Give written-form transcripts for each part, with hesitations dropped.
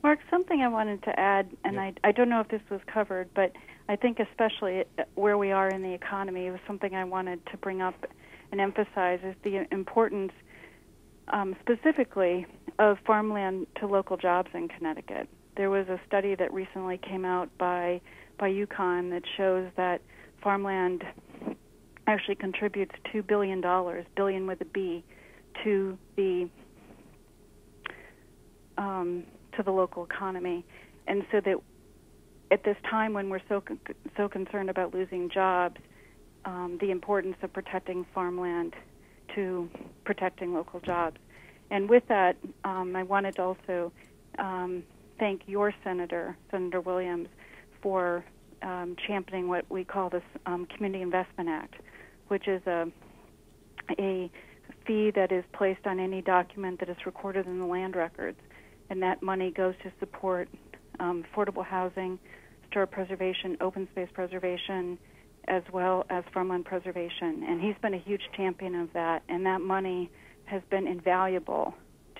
Mark, something I wanted to add, and I don't know if this was covered, but I think especially where we are in the economy was something I wanted to bring up and emphasize is the importance specifically of farmland to local jobs in Connecticut. There was a study that recently came out by UConn that shows that farmland actually contributes $2 billion, billion with a B, to the local economy. And so that at this time when we're so concerned about losing jobs, the importance of protecting farmland to protecting local jobs. And with that, I wanted to also thank your Senator Williams, for championing what we call this Community Investment Act, which is a fee that is placed on any document that is recorded in the land records. And that money goes to support affordable housing, historic preservation, open space preservation, as well as farmland preservation. And he's been a huge champion of that, and that money has been invaluable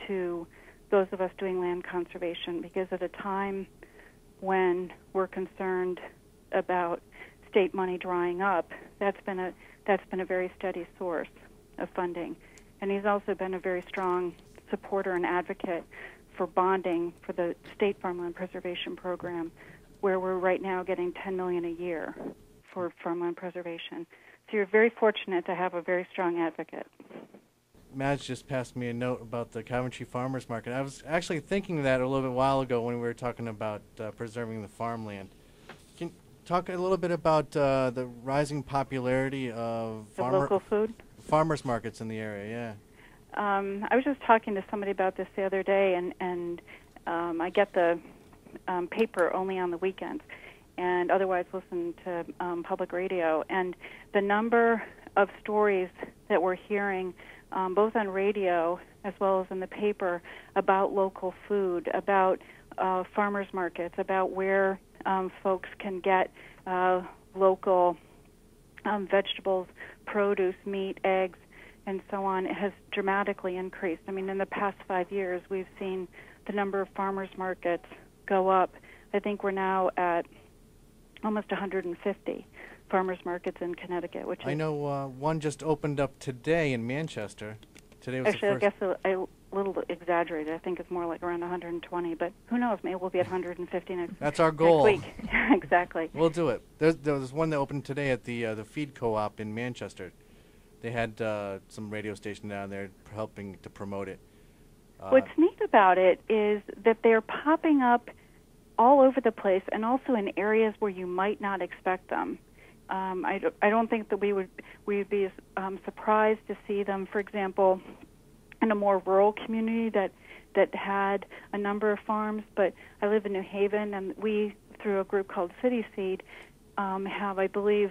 to those of us doing land conservation, because at a time when we're concerned about state money drying up, that's been a very steady source of funding. And he's also been a very strong supporter and advocate for bonding for the state farmland preservation program, where we're right now getting $10 million a year for farmland preservation. So you're very fortunate to have a very strong advocate. Madge just passed me a note about the Coventry Farmers Market. I was actually thinking that a little bit while ago when we were talking about preserving the farmland. Can you talk a little bit about the rising popularity of local food? Farmers markets in the area, yeah. I was just talking to somebody about this the other day, and I get the paper only on the weekends, and otherwise listen to public radio. And the number of stories that we're hearing, both on radio as well as in the paper, about local food, about farmers markets, about where folks can get local vegetables, produce, meat, eggs, and so on, it has dramatically increased. I mean, in the past 5 years, we've seen the number of farmers markets go up. I think we're now at almost 150 farmers markets in Connecticut. Which I know one just opened up today in Manchester. Today was actually, the first. I guess a little exaggerated. I think it's more like around 120, but who knows? Maybe we'll be at 150 That's our goal. next week. Exactly. We'll do it. There's one that opened today at the feed co-op in Manchester. They had some radio station down there helping to promote it. What's neat about it is that they're popping up all over the place, and also in areas where you might not expect them. I don't think that we'd be surprised to see them, for example, in a more rural community that had a number of farms. But I live in New Haven, and we, through a group called City Seed, have, I believe,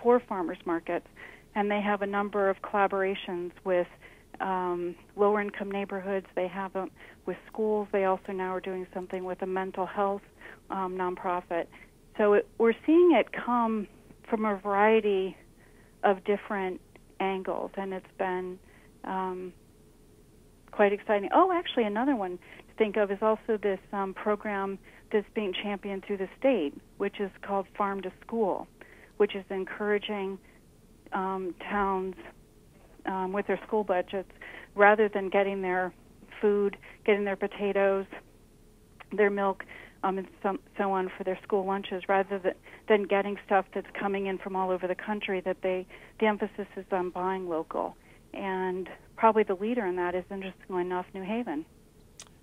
4 farmers markets, and they have a number of collaborations with lower-income neighborhoods. They have them with schools. They also now are doing something with a mental health nonprofit. So we're seeing it come from a variety of different angles, and it's been quite exciting. Oh, actually, another one to think of is also this program that's being championed through the state, which is called Farm to School, which is encouraging towns with their school budgets, rather than getting their food, getting their potatoes, their milk, and so on for their school lunches, rather than getting stuff that's coming in from all over the country, that the emphasis is on buying local. And probably the leader in that is, interestingly enough, New Haven.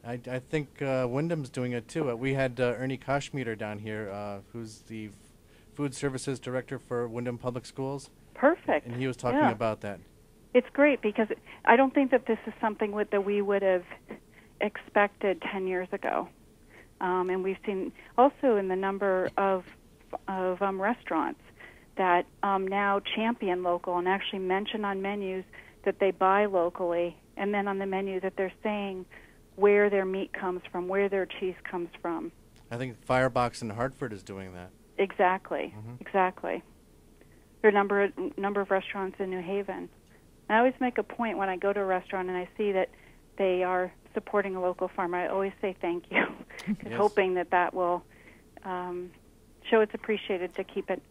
I think Wyndham's doing it too. We had Ernie Koshmeter down here, who's the food services director for Wyndham Public Schools. Perfect. And he was talking about that. It's great, because I don't think that this is something that we would have expected 10 years ago. And we've seen also in the number of restaurants that now champion local and actually mention on menus that they buy locally, and then on the menu that they're saying where their meat comes from, where their cheese comes from. I think Firebox in Hartford is doing that. Exactly, exactly. There are a number of restaurants in New Haven. I always make a point when I go to a restaurant and I see that they are supporting a local farmer. I always say thank you, Yes. hoping that will show it's appreciated to keep it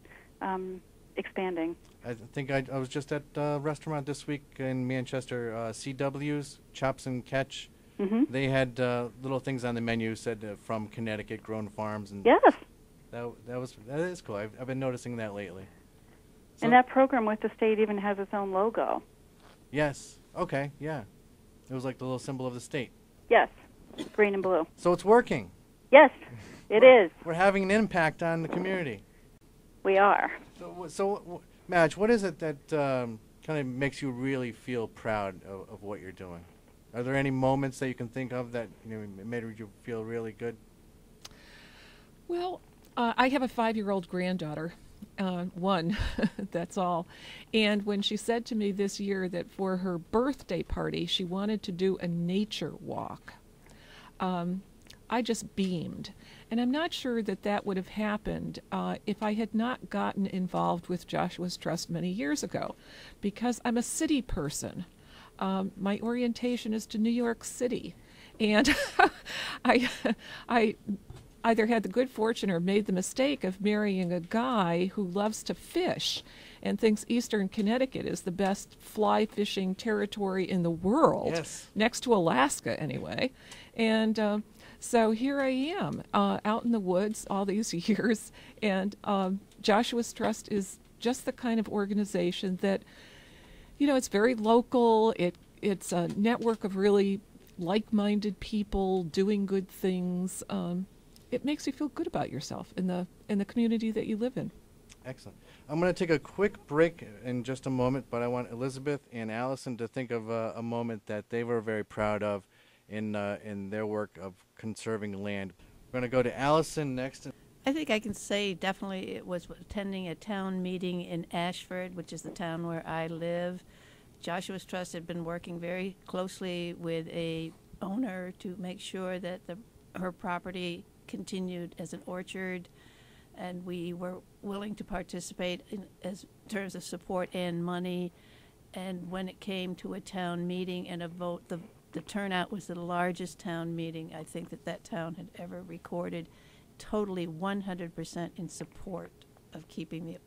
expanding. I think I was just at a restaurant this week in Manchester, CW's, Chops and Catch. Mm-hmm. They had little things on the menu said from Connecticut grown farms, and Yes. that is cool. I've been noticing that lately. So And that program with the state even has its own logo. yes. Okay. Yeah. It was like the little symbol of the state. Yes. Green and blue. So it's working. Yes, it is. We're having an impact on the community. We are. So Madge, what is it that kind of makes you really feel proud of what you're doing? Are there any moments that you can think of that made you feel really good? Well, I have a 5-year-old granddaughter, one, that's all. And when she said to me this year that for her birthday party she wanted to do a nature walk, I just beamed. And I'm not sure that would have happened if I had not gotten involved with Joshua's Trust many years ago, because I'm a city person. My orientation is to New York City, and I either had the good fortune or made the mistake of marrying a guy who loves to fish and thinks Eastern Connecticut is the best fly fishing territory in the world, yes, next to Alaska anyway. And so here I am out in the woods all these years, and Joshua's Trust is just the kind of organization that, it's very local. It's a network of really like-minded people doing good things. It makes you feel good about yourself in the community that you live in. Excellent. I'm going to take a quick break in just a moment, but I want Elizabeth and Allison to think of a moment that they were very proud of in their work of conserving land. We're going to go to Allison next. I think I can say definitely it was attending a town meeting in Ashford, which is the town where I live. Joshua's Trust had been working very closely with a owner to make sure that her property continued as an orchard, and we were willing to participate in terms of support and money. And when it came to a town meeting and a vote, the turnout was the largest town meeting I think that town had ever recorded. Totally 100% in support of keeping the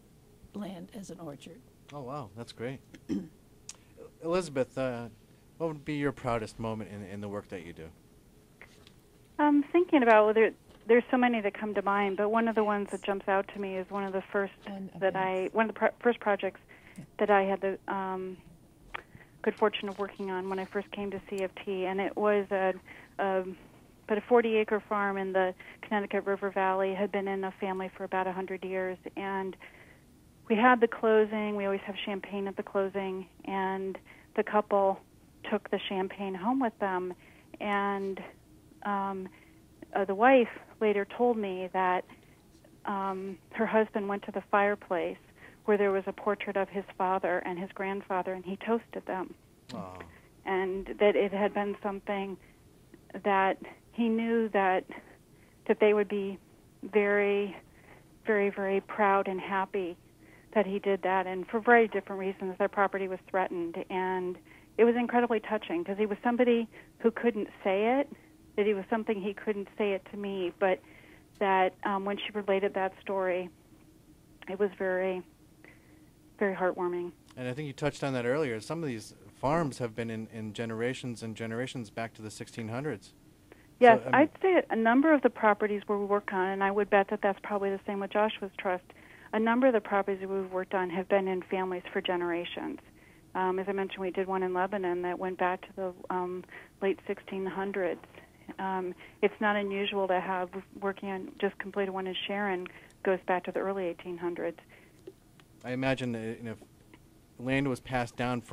land as an orchard. Oh, wow, that's great. Elizabeth, what would be your proudest moment in the work that you do? I'm thinking about whether there's so many that come to mind, but one of the ones that jumps out to me is one of the first first projects that I had the good fortune of working on when I first came to CFT, and it was but a 40-acre farm in the Connecticut River Valley. Had been in a family for about 100 years, and we had the closing. We always have champagne at the closing, and the couple took the champagne home with them, and the wife later told me that her husband went to the fireplace where there was a portrait of his father and his grandfather, and he toasted them. Oh. And that it had been something that he knew that they would be very, very, very proud and happy that he did that. And for very different reasons, their property was threatened. And it was incredibly touching because he was somebody who couldn't say it, that he was something he couldn't say it to me, but that when she related that story, it was very, very heartwarming. And I think you touched on that earlier. Some of these farms have been in generations and generations back to the 1600s. Yes, So, I'd say a number of the properties where we work on, and I would bet that that's probably the same with Joshua's Trust, a number of the properties that we've worked on have been in families for generations. As I mentioned, we did one in Lebanon that went back to the late 1600s. It's not unusual to have working on just completed one in Sharon goes back to the early 1800s. I imagine if land was passed down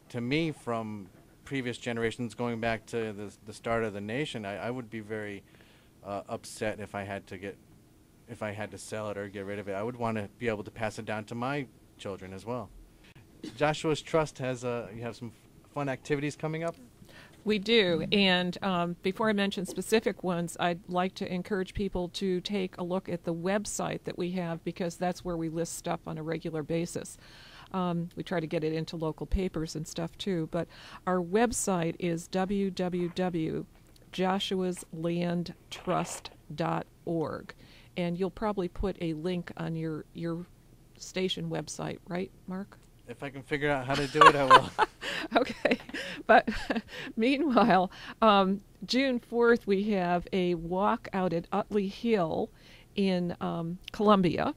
to me from previous generations going back to the start of the nation, I would be very upset if I had to sell it or get rid of it. I would want to be able to pass it down to my children as well. Joshua's Trust has you have some fun activities coming up? We do, and before I mention specific ones, I'd like to encourage people to take a look at the website that we have, because that's where we list stuff on a regular basis. We try to get it into local papers and stuff too, but our website is www.joshuastrust.org. joshuaslandtrust.org. And you'll probably put a link on your station website, right, Mark? If I can figure out how to do it, I will. Okay. But meanwhile, June 4th, we have a walk out at Utley Hill in Columbia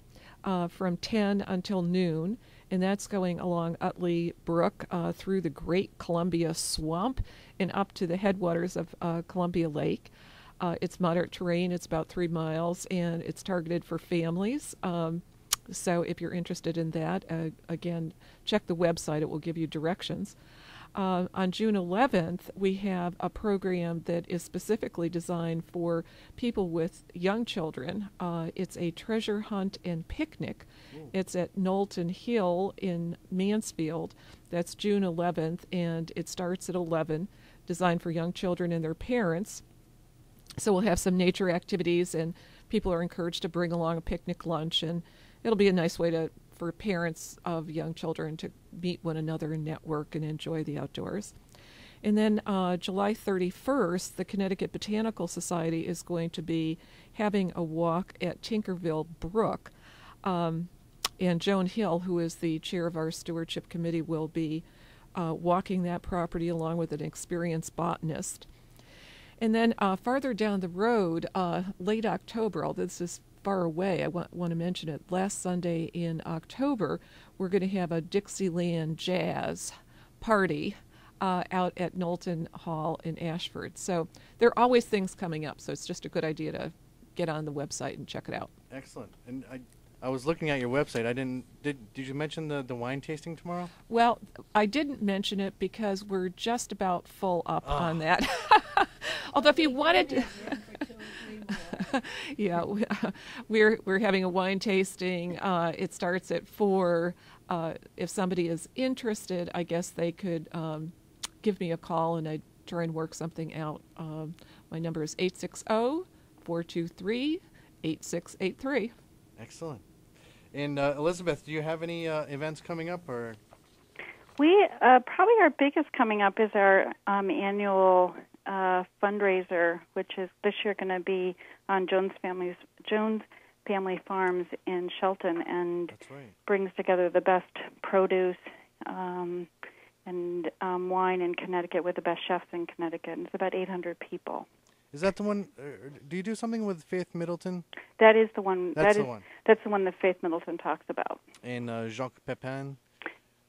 from 10 until noon. And that's going along Utley Brook through the Great Columbia Swamp and up to the headwaters of Columbia Lake. It's moderate terrain. It's about 3 miles, and it's targeted for families. So if you're interested in that, again, check the website. It will give you directions. On June 11th, we have a program that is specifically designed for people with young children. It's a treasure hunt and picnic. Ooh. It's at Knowlton Hill in Mansfield. That's June 11th, and it starts at 11, designed for young children and their parents. So we'll have some nature activities, and people are encouraged to bring along a picnic lunch, and it'll be a nice way for parents of young children to meet one another and network and enjoy the outdoors. And then July 31st, the Connecticut Botanical Society is going to be having a walk at Tinkerville Brook. And Joan Hill, who is the chair of our stewardship committee, will be walking that property along with an experienced botanist. And then farther down the road, late October, although this is far away, I want to mention it. Last Sunday in October, we're going to have a Dixieland Jazz party out at Knowlton Hall in Ashford. So there are always things coming up, so it's just a good idea to get on the website and check it out. Excellent. And I was looking at your website. Did you mention the wine tasting tomorrow? Well, I didn't mention it because we're just about full up on that. Although if you wanted yeah, we're having a wine tasting. It starts at 4. If somebody is interested, I guess they could give me a call and I'd try and work something out. My number is 860-423-8683. Excellent. And Elizabeth, do you have any events coming up, or? We probably our biggest coming up is our annual fundraiser, which is this year going to be on Jones Family Farms in Shelton, and That's right. brings together the best produce and wine in Connecticut with the best chefs in Connecticut. And it's about 800 people. Is that the one? Do you do something with Faith Middleton? That is the one. That's the one. That's the one that Faith Middleton talks about. And Jacques Pepin?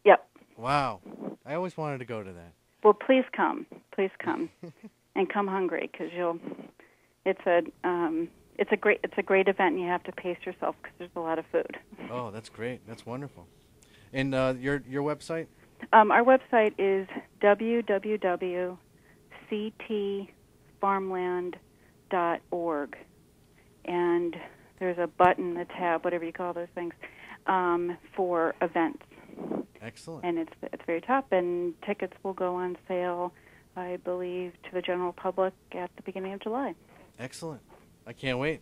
Yep. Wow. I always wanted to go to that. Well, please come. Please come, and come hungry, because it's a great event, and you have to pace yourself because there's a lot of food. Oh, that's great. That's wonderful. And your website? Our website is www.ctfarmland.org, and there's a button, a tab, whatever you call those things, for events. Excellent. And it's at the very top, and tickets will go on sale, I believe, to the general public at the beginning of July. Excellent. I can't wait.